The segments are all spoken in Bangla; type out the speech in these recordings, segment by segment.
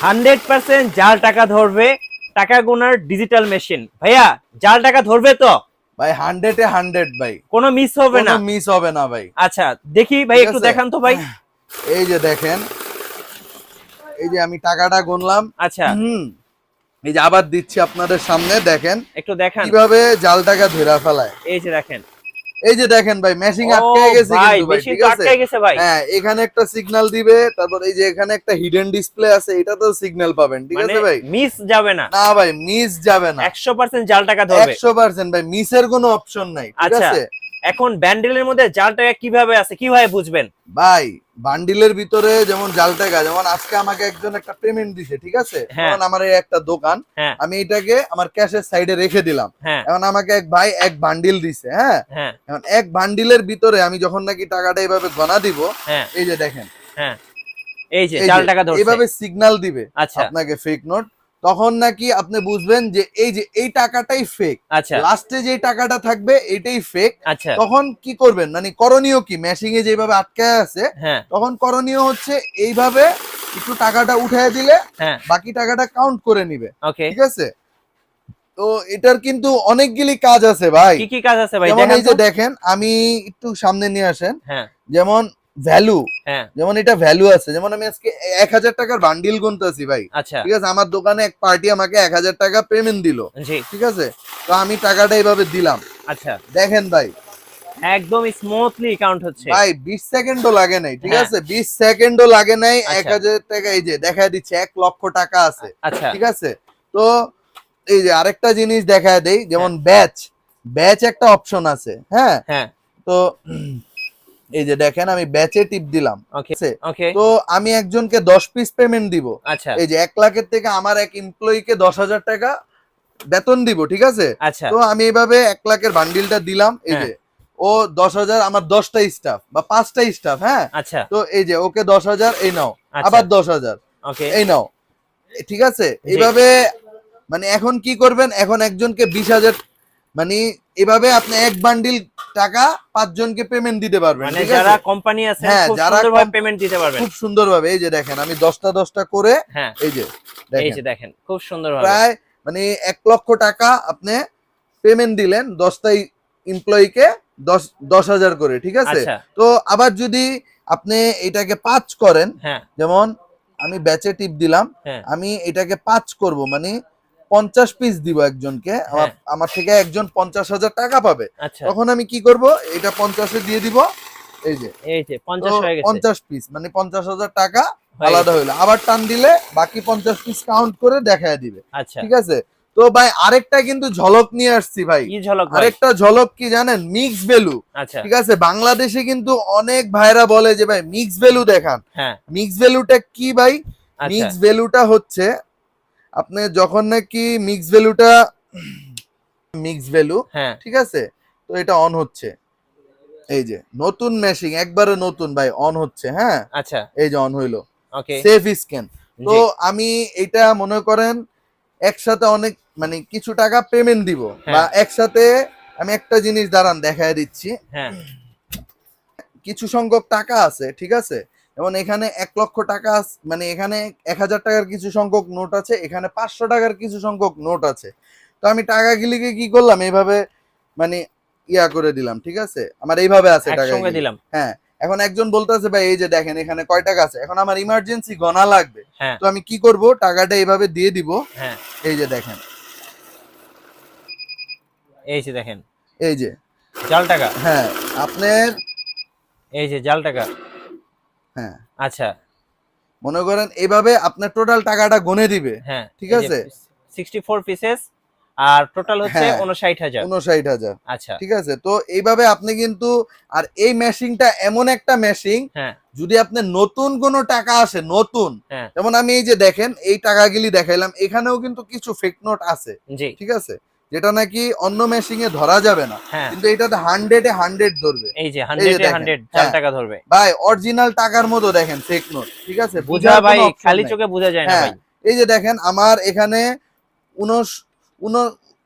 100% জাল টাকা ধরবে, টাকা গোনার ডিজিটাল মেশিন। ভাইয়া জাল টাকা ধরবে তো? ভাই 100-এ 100 ভাই, কোনো মিস হবে না? কোনো মিস হবে না ভাই। আচ্ছা দেখি ভাই, ঠিক একটু আছে? দেখান তো ভাই। এই যে দেখেন, এই যে আমি টাকাটা গুনলাম। আচ্ছা এই যে আবার দিচ্ছি আপনাদের সামনে, দেখেন একটু দেখান। কিভাবে জাল টাকা ধরে ফেলায়। এই যে দেখেন, এই যে দেখেন ভাই, মেশিং ও আটকে গেছে ভাই কিন্তু ভাই, মেশিন ঠিক তো আছে? আটকে গেছে ভাই। হ্যাঁ, এখানে একটা সিগন্যাল দিবে, তারপর এই যে এখানে একটা হিডেন ডিসপ্লে আছে, এটাতেও সিগন্যাল পাবেন, ঠিক মানে আছে ভাই? মিস যাবে না? না ভাই, মিস যাবে না। 100% জাল টাকা ধরবে। 100% ভাই, মিসের কোনো অপশন নাই, ঠিক আচ্ছা আছে? এখন ব্যান্ডেলের মধ্যে জাল টাকা কিভাবে আছে, কিভাবে বুঝবেন? ভাই বান্ডিলের ভিতরে যেমন জাল টাকা, যেমন আজকে আমাকে একজন একটা পেমেন্ট দিছে, ঠিক আছে? হ্যাঁ। কারণ আমার এই একটা দোকান, হ্যাঁ আমি এটাকে আমার ক্যাশের সাইডে রেখে দিলাম। হ্যাঁ এখন আমাকে এক ভাই এক বান্ডিল দিছে, হ্যাঁ? হ্যাঁ এখন এক বান্ডিলের ভিতরে আমি যখন নাকি টাকাটা এইভাবে গণা দিব, হ্যাঁ এই যে দেখেন, হ্যাঁ এই যে এই জাল যে টাকা ধরছে। এইভাবে সিগন্যাল দিবে আচ্ছা আপনাকে ফেক নোট, তখন নাকি আপনি বুঝবেন যে এই টাকাটাই ফেক। আচ্ছা লাস্টে যে টাকাটা থাকবে এটাই ফেক। আচ্ছা তখন কি করবেন, মানে করণীয় কি, মেশিং এ যেভাবে আটকায় আছে, হ্যাঁ তখন করণীয় হচ্ছে এইভাবে একটু টাকাটা উঠায় দিলে হ্যাঁ বাকি টাকাটা কাউন্ট করে নিবে, ওকে। ঠিক আছে? তো এটার কিন্তু অনেকগুলি কাজ আছে ভাই। কি কি কাজ আছে ভাই, যেমন দেখান এই তো। যে দেখেন, আমি একটু সামনে নিয়ে আসেন, হ্যাঁ যেমন ভ্যালু, হ্যাঁ যেমন এটা ভ্যালু আছে, যেমন আমি আজকে 1000 টাকার বান্ডিল গুনতেছি ভাই, আচ্ছা ঠিক আছে? আমার দোকানে এক পার্টি আমাকে 1000 টাকা পেমেন্ট দিল, জি ঠিক আছে? তো আমি টাকাটা এইভাবে দিলাম, আচ্ছা দেখেন ভাই, একদম স্মুথলি কাউন্ট হচ্ছে। ভাই 20 সেকেন্ডও লাগে নাই, ঠিক হ্যাঁ। আছে? 20 সেকেন্ডও লাগে নাই। আচ্ছা 1000 টাকা এই যে দেখা দিচ্ছে 1 লক্ষ টাকা আছে, আচ্ছা ঠিক আছে? তো এই যে আরেকটা জিনিস দেখায় দেই, যেমন হ্যাঁ ব্যাচ, ব্যাচ একটা অপশন আছে, হ্যাঁ? হ্যাঁ তো এই যে দেখেন, আমি ব্যাচে টিপ দিলাম, ওকে ঠিক আছে? ওকে তো আমি একজনকে 10 পিস পেমেন্ট দিব, আচ্ছা এই যে 1 লাখের থেকে আমার এক এমপ্লয়িকে 10,000 টাকা বেতন দিব, ঠিক আছে? আচ্ছা তো আমি এইভাবে 1 লাখের বান্ডিলটা দিলাম, এই হ্যাঁ যে ও 10,000, আমার 10টা স্টাফ বা 5টা স্টাফ, হ্যাঁ? আচ্ছা তো এই যে ওকে 10,000, এই নাও, আচ্ছা আবার 10,000, ওকে এই নাও, ঠিক আছে? জি এইভাবে মানে এখন কি করবেন, এখন একজনকে 20,000, মানে এভাবে আপনি এক বান্ডিল টাকা 5 জনকে পেমেন্ট দিতে পারবেন, মানে ঠিক যারা আছে? কোম্পানি আছে হ্যাঁ, খুব যারা সুন্দরভাবে পেমেন্ট দিতে পারবেন। খুব সুন্দরভাবে, এই যে দেখেন আমি 10টা করে, হ্যাঁ এই যে এই দেখেন যে দেখেন খুব সুন্দরভাবে। প্রায় মানে 1 লক্ষ টাকা আপনি পেমেন্ট দিলেন 10টা এমপ্লয়িকে, 10,000 করে, ঠিক আছে? আচ্ছা তো আবার যদি আপনি এটাকে 5 করেন, হ্যাঁ যেমন আমি ব্যাচে টিপ দিলাম, হ্যাঁ আমি এটাকে 5 করব, মানে 50 পিস দিব একজনকে, আমার হ্যাঁ আমার থেকে একজন 50,000 টাকা পাবে। আচ্ছা তখন আমি কি করব, এটা 50-এ দিয়ে দিব, এই যে, এই যে তো 50 হয়ে গেছে, 50 পিস মানে 50,000 টাকা হয়ে আলাদা গেছে। হইলো, আবার টান দিলে বাকি 50 পিস কাউন্ট করে দেখায় দিবে, আচ্ছা ঠিক আছে? তো ভাই আরেকটা কিন্তু ঝলক নিয়ে আসছি ভাই। কি ঝলক ভাই? আরেকটা ঝলক কি জানেন, মিক্স ভ্যালু, আচ্ছা ঠিক আছে? বাংলাদেশে কিন্তু অনেক ভাইরা বলে যে ভাই মিক্স ভ্যালু দেখান। হ্যাঁ মিক্স ভ্যালুটা কি ভাই? আচ্ছা মিক্স ভ্যালুটা হচ্ছে আপনি যখন নাকি মিক্স ভ্যালু, হ্যাঁ ঠিক আছে? তো এটা অন হচ্ছে, এই যে নতুন মেশিং, একবারে নতুন ভাই, অন হচ্ছে, হ্যাঁ? আচ্ছা এই যে অন হইলো, ওকে সেফ স্ক্যান। তো জি আমি এটা মনে করেন একসাথে অনেক মানে কিছু টাকা পেমেন্ট দিব, বা হ্যাঁ একসাথে আমি একটা জিনিস দাঁড়ান দেখায় দিচ্ছি, হ্যাঁ কিছু সংখ্যক টাকা আছে, ঠিক আছে? যেমন এখানে 1 লক্ষ টাকা মানে এখানে 1,000 টাকার কিছু সংখ্যক নোট আছে, এখানে 500 টাকার কিছু সংখ্যক নোট আছে। তো আমি টাকাগুলিকে কি করলাম, এইভাবে মানে ইয়া করে দিলাম, ঠিক আছে? আমার এইভাবে আছে একসঙ্গে টাকাগুলি, দিলাম। হ্যাঁ। এখন একজন বলতেছে ভাই এই যে দেখেন এখানে কয় টাকা আছে, এখন আমার ইমার্জেন্সি গণা লাগবে, হ্যাঁ তো আমি কি করব, টাকাটা এইভাবে দিয়ে দিব, হ্যাঁ এই যে দেখেন, এই যে দেখেন এই যে, জাল টাকা, হ্যাঁ আপনার, এই যে জাল টাকা। হ্যাঁ আচ্ছা মনে করেন এইভাবে আপনার টোটাল টাকাটা গুনে দিবে, হ্যাঁ ঠিক এই যে আছে? 64 পিসেস আর টোটাল হচ্ছে হ্যাঁ 59,000। 59,000, আচ্ছা ঠিক আছে? তো এইভাবে আপনি কিন্তু, আর এই মেশিনটা এমন একটা মেশিন, হ্যাঁ যদি আপনি নতুন কোনো টাকা আসে নতুন, হ্যাঁ যেমন আমি এই যে দেখেন এই টাকাগুলি দেখাইলাম, এখানেও কিন্তু কিছু ফেক নোট আছে, জি ঠিক আছে? যেটা নাকি অন্য মেশিনে ধরা যাবে না, হ্যাঁ কিন্তু এটাতে 100-এ 100 ধরবে, এই যে এই 100 যে এ দেখেন, 100 জাল হ্যাঁ টাকা ধরবে। ভাই অরিজিনাল টাকার মতো দেখেন ফেক নোট, ঠিক আছে? বুঝা বুঝার ভাই, কোনো অপশন খালি নাই, চোখে বোঝা যায় না হ্যাঁ। ভাই। এই যে দেখেন আমার এখানে 19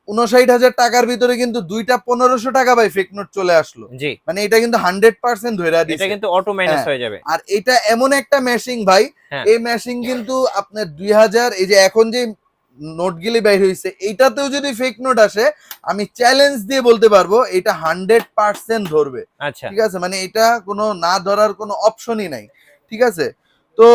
59,000 টাকার ভিতরে কিন্তু দুইটা 1500 টাকা ভাই ফেক নোট চলে আসলো। জি, মানে এটা কিন্তু 100% ধইরা দিছে। এটা কিন্তু অটো মাইনাস হ্যাঁ। হয়ে যাবে। আর এটা এমন একটা মেশিং ভাই, হ্যাঁ। এই মেশিং কিন্তু আপনার 2000 এই যে এখন যে নোটগুলি বের হইছে এইটাতেও যদি ফেক নোট আসে, আমি চ্যালেঞ্জ দিয়ে বলতে পারবো এটা 100% ধরবে। আচ্ছা, ঠিক আছে, মানে এটা কোনো না ধরার কোনো অপশনই নাই। ঠিক আছে, তো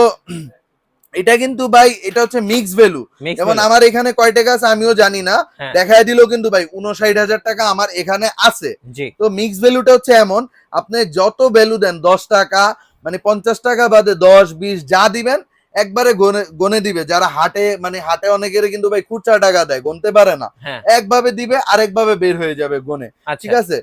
এটা কিন্তু ভাই এটা হচ্ছে মিক্স ভ্যালু। মিক্স যেমন ভ্যালু। আমার এখানে কয় টাকা আছে আমিও জানি না, হ্যাঁ, দেখায় দিল কিন্তু ভাই 59,000 টাকা আমার এখানে আছে। জি, তো মিক্স ভ্যালুটা হচ্ছে এমন, আপনি যত ভ্যালু দেন 10 টাকা মানে 50 টাকা বাদে 10 20 যা দিবেন একবারে গনে গনে দিবে। যারা হাটে মানে হাটে অনেকের কিন্তু ভাই খুচরা টাকা দেয়, গুনতে পারে না, হ্যাঁ, একভাবে দিবে আরেকভাবে বের হয়ে যাবে গনে। ঠিক আচ্ছা, আছে,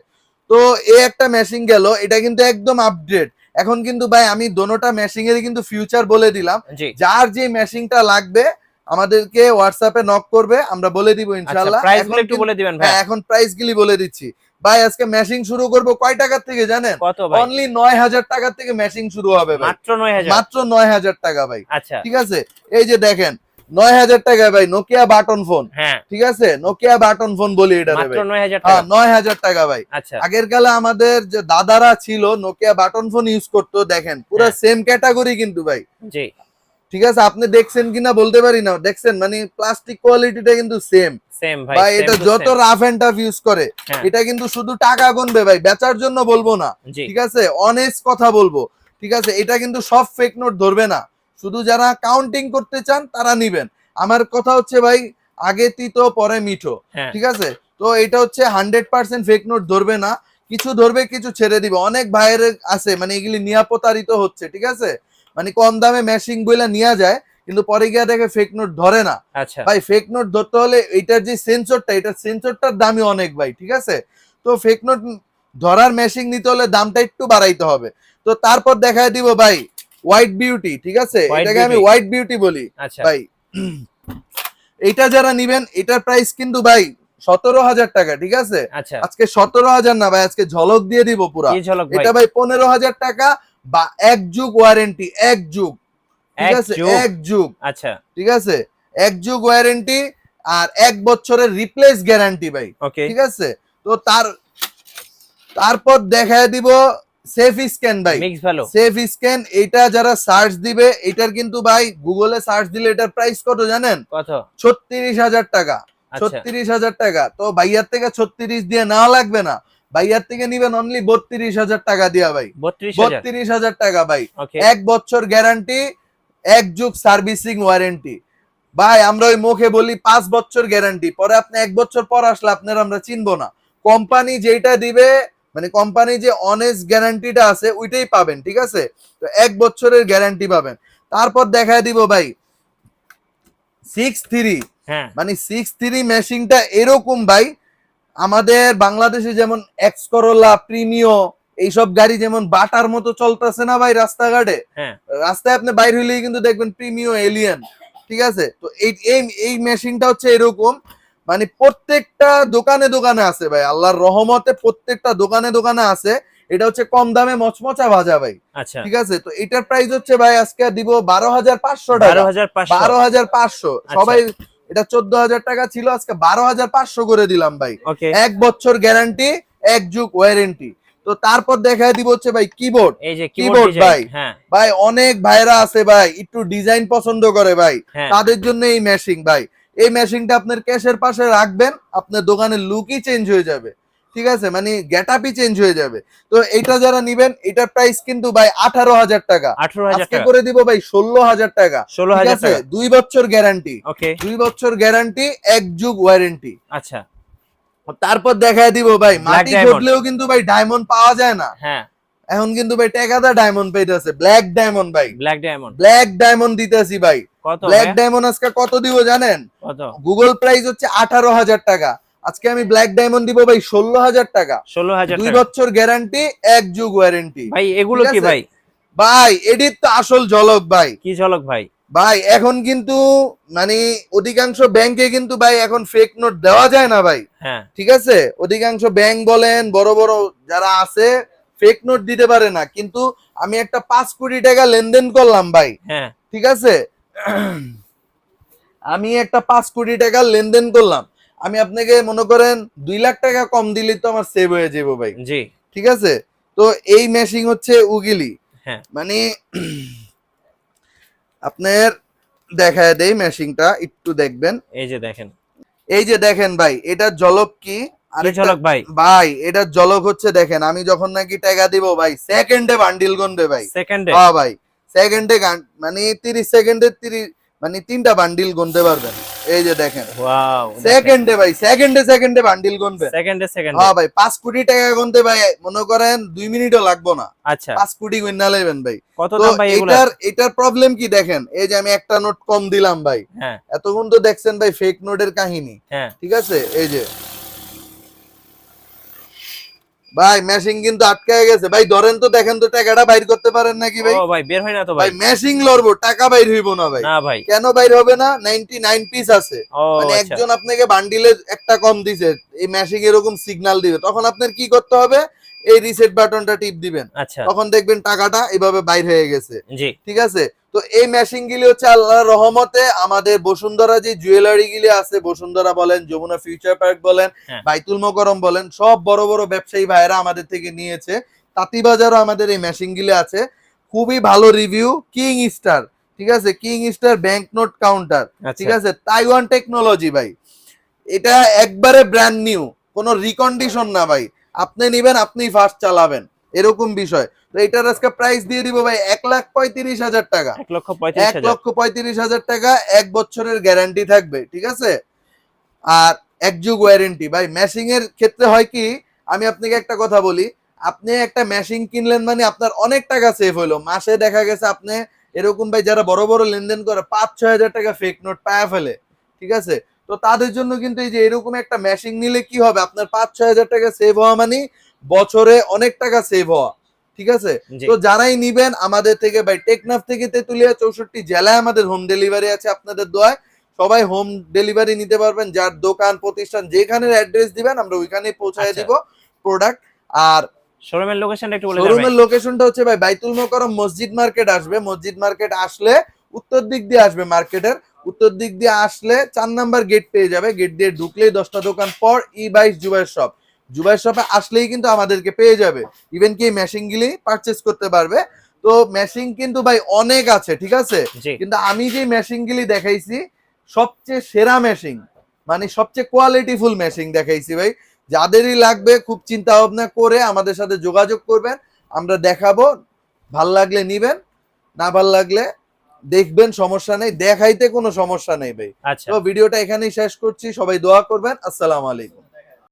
তো এই একটা মেশিন গেল, এটা কিন্তু একদম আপডেট। এখন কিন্তু ভাই আমি দোনোটা মেশিং এর কিন্তু ফিউচার বলে দিলাম। জি। যার যে মেশিনটা লাগবে আমাদেরকে হোয়াটসঅ্যাপে নক করবে, আমরা বলে দিব আচ্ছা, ইনশাআল্লাহ। প্রাইস এখন গুলো একটু কিন্তু বলে দিবেন হ্যাঁ, ভাইয়া। এখন প্রাইস গুলি বলে দিচ্ছি ভাই। আজকে মেশিং শুরু করব কয় টাকার থেকে জানেন? কত ভাই? অনলি 9,000 টাকা থেকে মেশিং শুরু হবে ভাই। মাত্র 9000। মাত্র 9,000 টাকা ভাই। আচ্ছা, ঠিক আছে, এই যে দেখেন 9,000 টাকায় ভাই নোকিয়া বাটন ফোন। হ্যাঁ, ঠিক আছে, নোকিয়া বাটন ফোন বলি এটা মাত্র ভাই। 9000 হ্যাঁ, টাকা। 9,000 টাকা ভাই। আচ্ছা, আগের কালে আমাদের যে দাদারা ছিল নোকিয়া বাটন ফোন ইউজ করতো, দেখেন পুরো হ্যাঁ। সেম ক্যাটাগরি কিন্তু ভাই। জি, ঠিক আছে, আপনি দেখছেন কিনা বলতে পারি না, দেখছেন মানে প্লাস্টিক কোয়ালিটিটা কিন্তু সেম সেম ভাই, ভাই। সেম এটা টু যত same. Rough and tough use করে, হ্যাঁ, এটা কিন্তু শুধু টাকা গুনবে ভাই, বেচার জন্য বলবো না। জি, ঠিক আছে, অনেস্ট কথা বলবো। ঠিক আছে, এটা কিন্তু সব ফেক নোট ধরবে না, শুধু যারা কাউন্টিং করতে চান তারা নিবেন। আমার কথা হচ্ছে ভাই, আগে তিতো পরে মিঠো। হ্যাঁ, ঠিক আছে, তো এটা হচ্ছে 100% ফেক নোট ধরবে না, কিছু ধরবে কিছু ছেড়ে দিবে। অনেক ভাইয়ের আছে মানে এগুলি নিরাপত্তারিত হচ্ছে। ঠিক আছে, মানে কম দামে মেশিং বইলা নিয়ে যায় কিন্তু পরে গিয়ে দেখে ফেক নোট ধরে না। আচ্ছা, ভাই ফেক নোট ধরতে হলে এটার যে সেন্সরটা, এটার সেন্সরটার দামই অনেক ভাই। ঠিক আছে, তো ফেক নোট ধরার মেশিন নিতে হলে দামটা একটু বাড়াইতে হবে। তো তারপর দেখায় দিব ভাই হোয়াইট বিউটি। ঠিক আছে, হোয়াইট এটাকে আমি বিউটি। হোয়াইট বিউটি বলি আচ্ছা, ভাই। এটা যারা নিবেন এটার প্রাইস কিন্তু ভাই 17,000 টাকা। ঠিক আছে, আচ্ছা, আজকে 17,000 না ভাই, আজকে ঝলক দিয়ে দিব পুরা। কি ঝলক ভাই? এটা ভাই 15,000 টাকা বা এক যুগ ওয়ারেন্টি, এক যুগ। ঠিক এক আছে, যুগ। এক যুগ। আচ্ছা, ঠিক আছে, এক যুগ ওয়ারেন্টি আর 1 বছরের রিপ্লেস গ্যারান্টি ভাই। ওকে, ঠিক আছে, তো তারপর দেখায় দিব সেফ স্ক্যান ভাই। Mix value. সেফ স্ক্যান এটা যারা সার্চ দিবে, এটার কিন্তু ভাই গুগলে সার্চ দিলে এটার প্রাইস কত জানেন? কত? 36,000 টাকা। আচ্ছা, 36,000 টাকা। তো ভাইয়ার থেকে 36 দিয়ে নেওয়া লাগবে না, ভাইয়ার থেকে নিবেন অনলি 32,000 টাকা দিয়া ভাই। 32000। 32,000 টাকা ভাই। ওকে, 1 বছর গ্যারান্টি, 1 যুগ সার্ভিসিং ওয়ারেন্টি ভাই। আমরা ওই মুখে বলি 5 বছর গ্যারান্টি, পরে আপনি 1 বছর পর আসলে আপনার আমরা চিনবো না। কোম্পানি যেটা দিবে মানে কোম্পানি যে অনেস্ট গ্যারান্টিটা আছে ওইটাই পাবেন। ঠিক আছে, তো 1 বছরের গ্যারান্টি পাবেন। তারপর দেখায় দিব ভাই 6-3, হ্যাঁ, মানে 6-3 মেশিনটা এরকম ভাই। আমাদের বাংলাদেশে যেমন এক্স করোলা প্রিমিও এইসব গাড়ি যেমন বাটার মতো চলতেছে না ভাই রাস্তাঘাটে, হ্যাঁ, রাস্তায় আপনি বাইর হইলেই কিন্তু দেখবেন প্রিমিও এলিয়ান। ঠিক আছে, তো এই এই এই মেশিনটা হচ্ছে এরকম, মানে প্রত্যেকটা দোকানে দোকানে আছে ভাই, আল্লাহর রহমতে প্রত্যেকটা দোকানে দোকানে আছে। এটা হচ্ছে কম দামে মচমচা ভাজা ভাই। আচ্ছা, ঠিক আছে, তো এটার প্রাইস হচ্ছে ভাই আজকে দিব 12,500 টাকা। 12500। 12,500 সবাই, এটা 14,000 টাকা ছিল, আজকে 12,500 করে দিলাম ভাই। ওকে, 1 বছর গ্যারান্টি, 1 যুগ ওয়ারেন্টি। তো তারপর দেখায় দিব হচ্ছে ভাই কিবোর্ড। এই যে কিবোর্ড কিবোর্ড ভাই, ডিজাইন। হ্যাঁ, ভাই অনেক ভাইরা আছে ভাই একটু ডিজাইন পছন্দ করে ভাই, হ্যাঁ, তাদের জন্য এই মেশিন ভাই। এই মেশিনটা আপনার ক্যাশের পাশে রাখবেন, আপনার দোকানের লুকই চেঞ্জ হয়ে যাবে। ঠিক আছে, মানে গেটআপই চেঞ্জ হয়ে যাবে। তো এটা যারা নিবেন এটার প্রাইস কিন্তু ভাই 18,000 টাকা। 18000 আজকে টাকা। করে দিব ভাই 16,000 টাকা। ঠিক 16000 আছে, টাকা। 2 বছর গ্যারান্টি, ওকে, 2 বছর গ্যারান্টি, 1 যুগ ওয়ারেন্টি। আচ্ছা, তারপর দেখায় দিব ভাই ব্ল্যাক মাটি ডায়মন্ড। ঘটলেও কিন্তু ভাই ডায়মন্ড পাওয়া যায় না। হ্যাঁ, এখন কিন্তু ভাই টেকাদা ডায়মন্ড পাইতেছে, ব্ল্যাক ডায়মন্ড ভাই। Black diamond. ব্ল্যাক ডায়মন্ড দিতেছি ভাই। কত ব্ল্যাক ভাইয়া? ডায়মন্ড আজকে কত দিব জানেন? কত? গুগল প্রাইস হচ্ছে 18,000 টাকা, আজকে আমি ব্ল্যাক ডায়মন্ড দিব ভাই 16,000 টাকা। 16000 2 টাকা। বছর গ্যারান্টি, 1 যুগ ওয়ারেন্টি। ভাই এগুলো ঠিক কি আছে? ভাই? ভাই এডিট তো আসল ঝলক ভাই। কি ঝলক ভাই? ভাই এখন কিন্তু মানে অধিকাংশ ব্যাংকে কিন্তু ভাই এখন ফেক নোট দেওয়া যায় না ভাই। হ্যাঁ, ঠিক আছে, অধিকাংশ ব্যাংক বলেন বড় বড় যারা আছে ফেক নোট দিতে পারে না, কিন্তু আমি একটা 5 কোটি টাকা লেনদেন করলাম ভাই। হ্যাঁ, ঠিক আছে, আমি একটা 5 কোটি টাকা লেনদেন করলাম, আমি আপনাকে মনে করেন 2 লাখ টাকা কম দিলেই তো আমার সেভ হয়ে যাবো ভাই। জি ঠিক আছে, তো এই মেশিন হচ্ছে উগিলি। হ্যাঁ মানে আপনার দেখায় দেই মেশিনটা, একটু দেখবেন। এই যে দেখেন, এই যে দেখেন ভাই, এটা জলক কি কি ঝলক ভাই? ভাই এটা জলক হচ্ছে, দেখেন আমি যখন নাকি টাকা দিব ভাই সেকেন্ডে বান্ডিল গুনবে ভাই। সেকেন্ডে? হ্যাঁ ভাই, সেকেন্ডে মানে 30 সেকেন্ডে 30 মানে 3টা বান্ডিল গুনতে পারবেন। এই যে দেখেন, ওয়াও, সেকেন্ডে ভাই, সেকেন্ডে বান্ডিল গুনবে। সেকেন্ডে। হ্যাঁ ভাই, 5 কোটি টাকা গুনতে ভাই মনে করেন 2 মিনিটও লাগবে না। আচ্ছা, 5 কোটি গুননা লইবেন ভাই। কত তো দাম ভাই এগুলা? এটার প্রবলেম কি দেখেন, এই যে আমি একটা নোট কম দিলাম ভাই, হ্যাঁ এতক্ষণ তো দেখছেন ভাই ফেক নোটের কাহিনী। হ্যাঁ ঠিক আছে, এই যে ভাই মেশিন কিন্তু আটকায় গেছে ভাই, ধরেন তো, দেখেন তো টাকাটা বাইর করতে পারেন নাকি ভাই? ও ভাই বের হয় না তো ভাই ভাই। মেশিন লড়বো, টাকা বাইর হইব না ভাই। না ভাই। কেন বাইর হবে না? 99 পিস আছে, ও মানে আচ্ছা একজন আপনাকে বান্ডিলে একটা কম দিছে, এই মেশিন এরকম সিগন্যাল দিবে, তখন আপনার কি করতে হবে, এই রিসেট বাটনটা টিপ দিবেন, আচ্ছা। তখন দেখবেন টাকাটা এভাবে বাইর হয়ে গেছে। জি ঠিক আছে, তো এই মেশিন গুলি হচ্ছে আল্লাহর রহমতে আমাদের বসুন্ধরা যে জুয়েলারি গুলি আছে, বসুন্ধরা বলেন, যমুনা ফিউচার পার্ক বলেন, হ্যাঁ। বাইতুল মোকাররম বলেন, সব বড় বড় ব্যবসায়ী ভাইরা আমাদের থেকে নিয়েছে। তাঁতিবাজারও আমাদের এই মেশিন গুলি আছে, খুবই ভালো রিভিউ। কিং স্টার, ঠিক আছে, king star bank note counter, ঠিক আচ্ছা আছে, তাইওয়ান টেকনোলজি ভাই, এটা একবারে ব্র্যান্ড নিউ, কোনো রিকন্ডিশন না ভাই, আপনি নিবেন আপনি ফার্স্ট চালাবেন, এরকম বিষয়। তো এটার আজকে প্রাইস দিয়ে দিব ভাই 1,35,000 টাকা। 1,35,000। 1,35,000 টাকা, 1 বছরের গ্যারান্টি থাকবে। ঠিক আছে, আর 1 যুগ ওয়ারেন্টি। ভাই মেশিং এর ক্ষেত্রে হয় কি, আমি আপনাকে একটা কথা বলি, আপনি একটা মেশিন কিনলেন মানে আপনার অনেক টাকা সেভ হলো, মাসে দেখা গেছে আপনি এরকম ভাই যারা বড় বড় লেনদেন করে 5-6 হাজার টাকা ফেক নোট পায়া ফেলে। ঠিক আছে, তো তাদের জন্য কিন্তু এই যে এরকম একটা মেশিন নিলে কি হবে, আপনার 5-6 হাজার টাকা সেভ হওয়া মানে বছরে অনেক টাকা সেভ হওয়া। ঠিক আছে, জি তো যারাই নিবেন আমাদের থেকে ভাই, টেকনাফ থেকে তেতুলিয়া 64 জেলায় আমাদের হোম ডেলিভারি আছে, আপনাদের দোয়ায় সবাই হোম ডেলিভারি নিতে পারবেন। যার দোকান প্রতিষ্ঠান যেখানে অ্যাড্রেস দিবেন আমরা ওইখানেই পৌঁছায় আচ্ছা। দিব প্রোডাক্ট। আর শোরুমের লোকেশনটা একটু বলে দেন ভাই। শোরুমের লোকেশনটা হচ্ছে ভাই বাইতুল মোকাররম মসজিদ মার্কেট আসবে, মসজিদ মার্কেট আসলে উত্তর দিক দিয়ে আসবে, মার্কেটের উত্তর দিক দিয়ে আসলে 4 নাম্বার গেট পেয়ে যাবে, গেট দিয়ে ঢুকলেই 10টা দোকান পর ই22 জুবাইর শপ, জুবাইর শপে আসলেই কিন্তু আমাদেরকে পেয়ে যাবে, ইভেন কি মেশিন গুলি পারচেজ করতে পারবে। তো মেশিন কিন্তু ভাই অনেক আছে। ঠিক আছে, জি কিন্তু আমি যে মেশিন গুলি দেখাইছি সবচেয়ে সেরা মেশিন, মানে সবচেয়ে কোয়ালিটিফুল মেশিন দেখাইছি ভাই। যাদেরই লাগবে খুব চিন্তা ভাবনা করে আমাদের সাথে যোগাযোগ করবেন, আমরা দেখাবো, ভাল লাগলে নিবেন, না ভাল লাগলে দেখবেন, সমস্যা নেই, দেখাইতে কোনো সমস্যা নেই ভাই। আচ্ছা। তো ভিডিওটা এখানেই শেষ করছি, সবাই দোয়া করবেন। আসসালামু আলাইকুম।